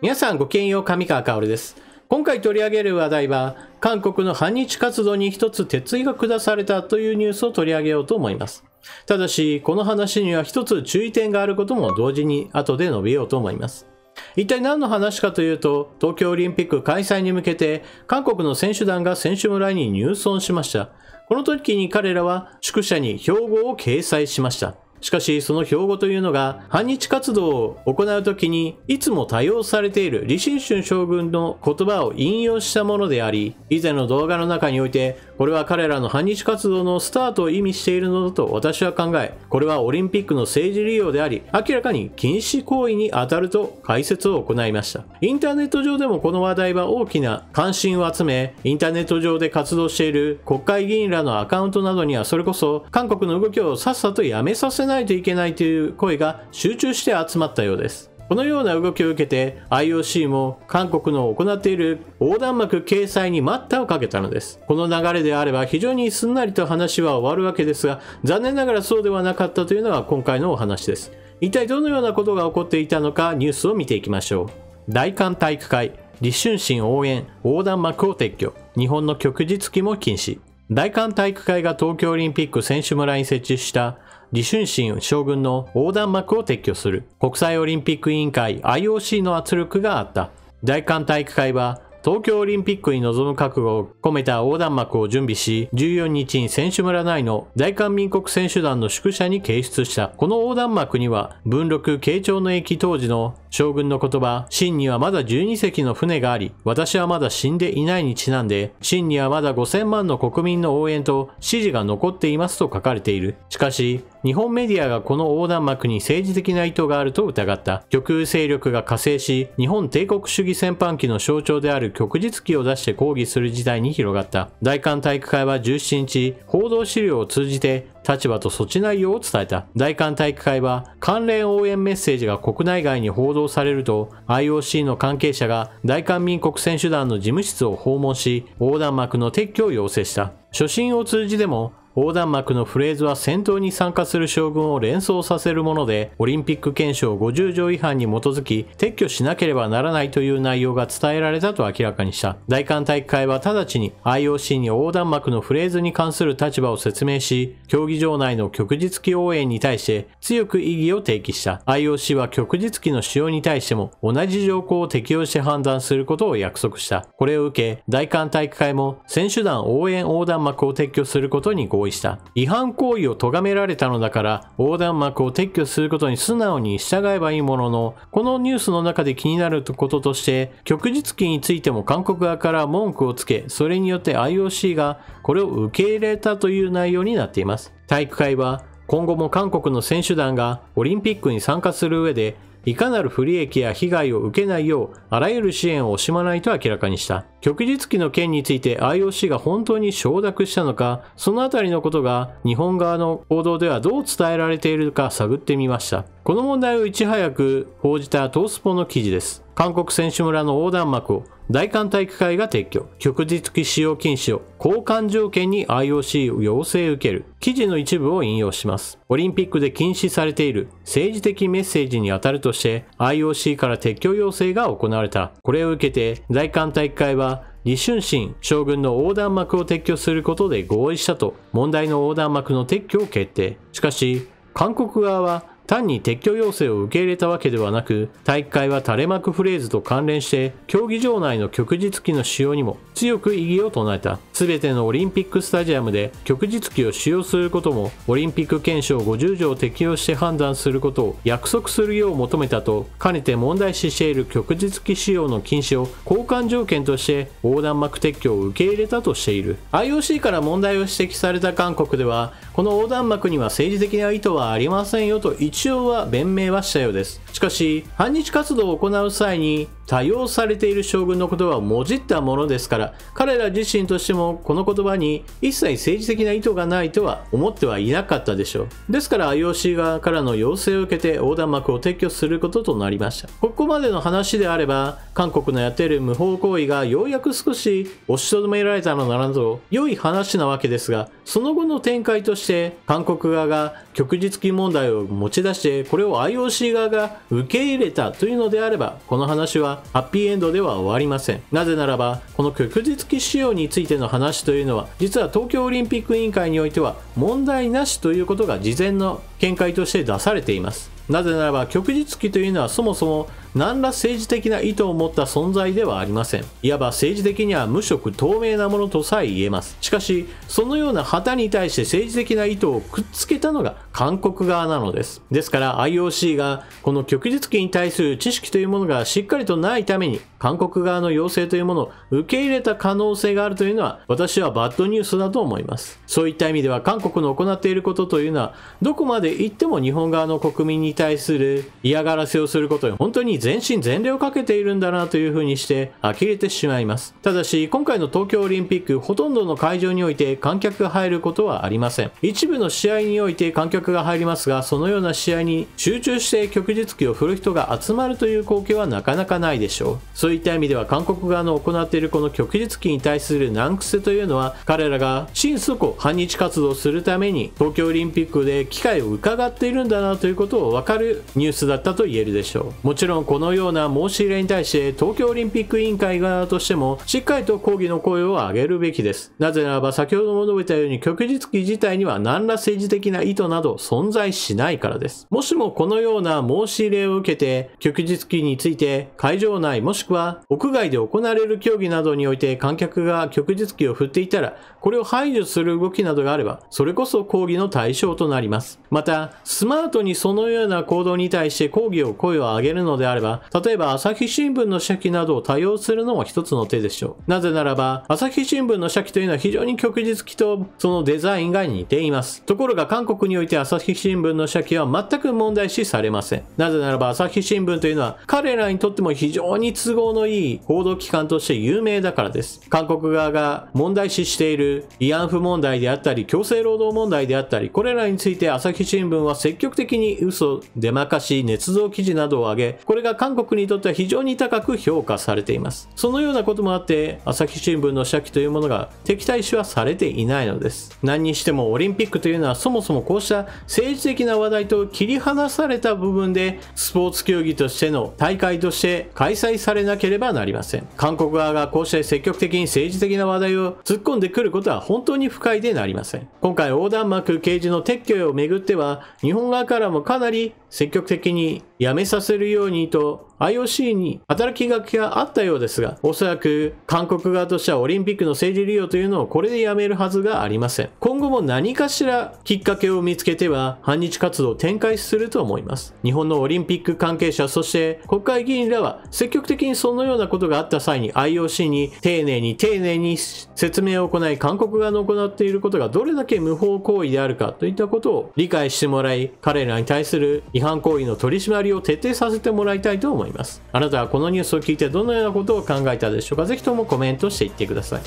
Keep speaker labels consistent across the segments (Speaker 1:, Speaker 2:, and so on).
Speaker 1: 皆さんごきげんよう、上川薫です。今回取り上げる話題は、韓国の反日活動に一つ鉄槌が下されたというニュースを取り上げようと思います。ただし、この話には一つ注意点があることも同時に後で述べようと思います。一体何の話かというと、東京オリンピック開催に向けて、韓国の選手団が選手村に入村しました。この時に彼らは宿舎に標語を掲載しました。しかし、その標語というのが、反日活動を行うときに、いつも多用されている李承春将軍の言葉を引用したものであり、以前の動画の中において、これは彼らの反日活動のスタートを意味しているのだと私は考え、これはオリンピックの政治利用であり、明らかに禁止行為に当たると解説を行いました。インターネット上でもこの話題は大きな関心を集め、インターネット上で活動している国会議員らのアカウントなどにはそれこそ、韓国の動きをさっさとやめさせないといけないという声が集中して集まったようです。このような動きを受けて IOC も韓国の行っている横断幕掲載に待ったをかけたのです。この流れであれば非常にすんなりと話は終わるわけですが、残念ながらそうではなかったというのが今回のお話です。一体どのようなことが起こっていたのかニュースを見ていきましょう。大韓体育会、李承信応援、横断幕を撤去、日本の旭日旗も禁止。大韓体育会が東京オリンピック選手村に設置した李承信将軍の横断幕を撤去する国際オリンピック委員会 IOC の圧力があった。大韓体育会は東京オリンピックに臨む覚悟を込めた横断幕を準備し、14日に選手村内の大韓民国選手団の宿舎に掲出した。この横断幕には、文禄慶長の役当時の将軍の言葉、秦にはまだ12隻の船があり、私はまだ死んでいないにちなんで、秦にはまだ5000万の国民の応援と支持が残っていますと書かれている。しかし、日本メディアがこの横断幕に政治的な意図があると疑った。極右勢力が加勢し、日本帝国主義戦犯機の象徴である旭日旗を出して抗議する事態に広がった。大韓体育会は17日、報道資料を通じて立場と措置内容を伝えた。大韓体育会は関連応援メッセージが国内外に報道されると IOC の関係者が大韓民国選手団の事務室を訪問し、横断幕の撤去を要請した。書信を通じても横断幕のフレーズは戦闘に参加する将軍を連想させるもので、オリンピック憲章50条違反に基づき撤去しなければならないという内容が伝えられたと明らかにした。大韓体育会は直ちに IOC に横断幕のフレーズに関する立場を説明し、競技場内の旭日旗応援に対して強く異議を提起した。IOC は旭日旗の使用に対しても同じ条項を適用して判断することを約束した。これを受け、大韓体育会も選手団応援横断幕を撤去することに合意した。違反行為を咎められたのだから横断幕を撤去することに素直に従えばいいものの、このニュースの中で気になることとして旭日旗についても韓国側から文句をつけ、それによって IOC がこれを受け入れたという内容になっています。体育会は今後も韓国の選手団がオリンピックに参加する上でいかなる不利益や被害を受けないようあらゆる支援を惜しまないと明らかにした。旭日旗の件について IOC が本当に承諾したのか、そのあたりのことが日本側の報道ではどう伝えられているか探ってみました。この問題をいち早く報じたトースポの記事です。韓国選手村の横断幕を大韓体育会が撤去、旭日旗使用禁止を交換条件に IOC 要請受ける。記事の一部を引用します。オリンピックで禁止されている政治的メッセージに当たるとして IOC から撤去要請が行われた。これを受けて大韓体育会は李承信将軍の横断幕を撤去することで合意したと問題の横断幕の撤去を決定。しかし韓国側は単に撤去要請を受け入れたわけではなく、体育会は垂れ幕フレーズと関連して競技場内の旭日旗の使用にも強く異議を唱えた。すべてのオリンピックスタジアムで旭日旗を使用することもオリンピック憲章50条を適用して判断することを約束するよう求めたと兼ねて問題視している旭日旗使用の禁止を交換条件として横断幕撤去を受け入れたとしている。 IOC から問題を指摘された韓国では、この横断幕には政治的な意図はありませんよと一応は弁明はしたようです。しかし反日活動を行う際に多用されている将軍の言葉をもじったものですから、彼ら自身としてもこの言葉に一切政治的な意図がないとは思ってはいなかったでしょう。ですから IOC 側からの要請を受けて横断幕を撤去することとなりました。ここまでの話であれば、韓国のやっている無法行為がようやく少し押しとどめられたのならと良い話なわけですが、その後の展開として韓国側が旭日旗問題を持ち出して、これを IOC 側が受け入れたというのであれば、この話はハッピーエンドでは終わりません。なぜならば、この旭日旗使用についての話というのは、実は東京オリンピック委員会においては問題なしということが事前の見解として出されています。なぜならば、旭日旗というのはそもそも何ら政治的な意図を持った存在ではありません。いわば政治的には無色透明なものとさえ言えます。しかし、そのような旗に対して政治的な意図をくっつけたのが韓国側なのです。ですから IOC がこの旭日旗に対する知識というものがしっかりとないために、韓国側の要請というものを受け入れた可能性があるというのは、私はバッドニュースだと思います。そういった意味では韓国の行っていることというのは、どこまで行っても日本側の国民に対する嫌がらせをすることに本当に全身全霊をかけているんだなというふうにして呆れてしまいます。ただし、今回の東京オリンピック、ほとんどの会場において観客が入ることはありません。一部の試合において観客が入りますが、そのような試合に集中して旭日旗を振る人が集まるという光景はなかなかないでしょう。そういった意味では韓国側の行っているこの旭日旗に対する難癖というのは、彼らが心底反日活動をするために東京オリンピックで機会を伺っているんだなということを分かるニュースだったと言えるでしょう。もちろんこのような申し入れに対して東京オリンピック委員会側としてもしっかりと抗議の声を上げるべきです。なぜならば、先ほども述べたように旭日旗自体には何ら政治的な意図など存在しないからです。もしもこのような申し入れを受けて旭日旗について会場内もしくは屋外で行われる競技などにおいて観客が旭日旗を振っていたら、これを排除する動きなどがあれば、それこそ抗議の対象となります。また、スマートにそのような行動に対して抗議を声を上げるのであれば、例えば朝日新聞の社記などを多用するのも一つの手でしょう。なぜならば、朝日新聞の社記というのは非常に旭日旗とそのデザインが似ています。ところが韓国において朝日新聞の社記は全く問題視されません。なぜならば、朝日新聞というのは彼らにとっても非常に都合のいい報道機関として有名だからです。韓国側が問題視している慰安婦問題であったり、強制労働問題であったり、これらについて朝日新聞は積極的に嘘、出まかし、捏造記事などを挙げ、これが韓国にとっては非常に高く評価されています。そのようなこともあって、朝日新聞の社記というものが敵対視はされていないのです。何にしてもオリンピックというのはそもそもこうした政治的な話題と切り離された部分でスポーツ競技としての大会として開催されなければなりません。韓国側がこうして積極的に政治的な話題を突っ込んでくることは本当に不快でなりません。今回横断幕掲示の撤去をめぐっては、日本側からもかなり積極的にやめさせるようにと IOC に働きかけがあったようですが、おそらく韓国側としてはオリンピックの政治利用というのをこれでやめるはずがありません。今後も何かしらきっかけを見つけては反日活動を展開すると思います。日本のオリンピック関係者、そして国会議員らは積極的にそのようなことがあった際に IOC に丁寧に説明を行い、韓国側の行っていることがどれだけ無法行為であるかといったことを理解してもらい、彼らに対する違反行為の取り締まりを徹底させてもらいたいと思います。あなたはこのニュースを聞いてどのようなことを考えたでしょうか。ぜひともコメントしていってください。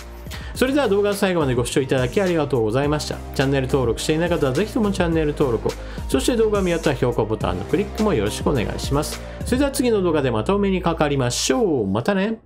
Speaker 1: それでは動画の最後までご視聴いただきありがとうございました。チャンネル登録していない方はぜひともチャンネル登録を、そして動画を見合ったら評価ボタンのクリックもよろしくお願いします。それでは次の動画でまたお目にかかりましょう。またね。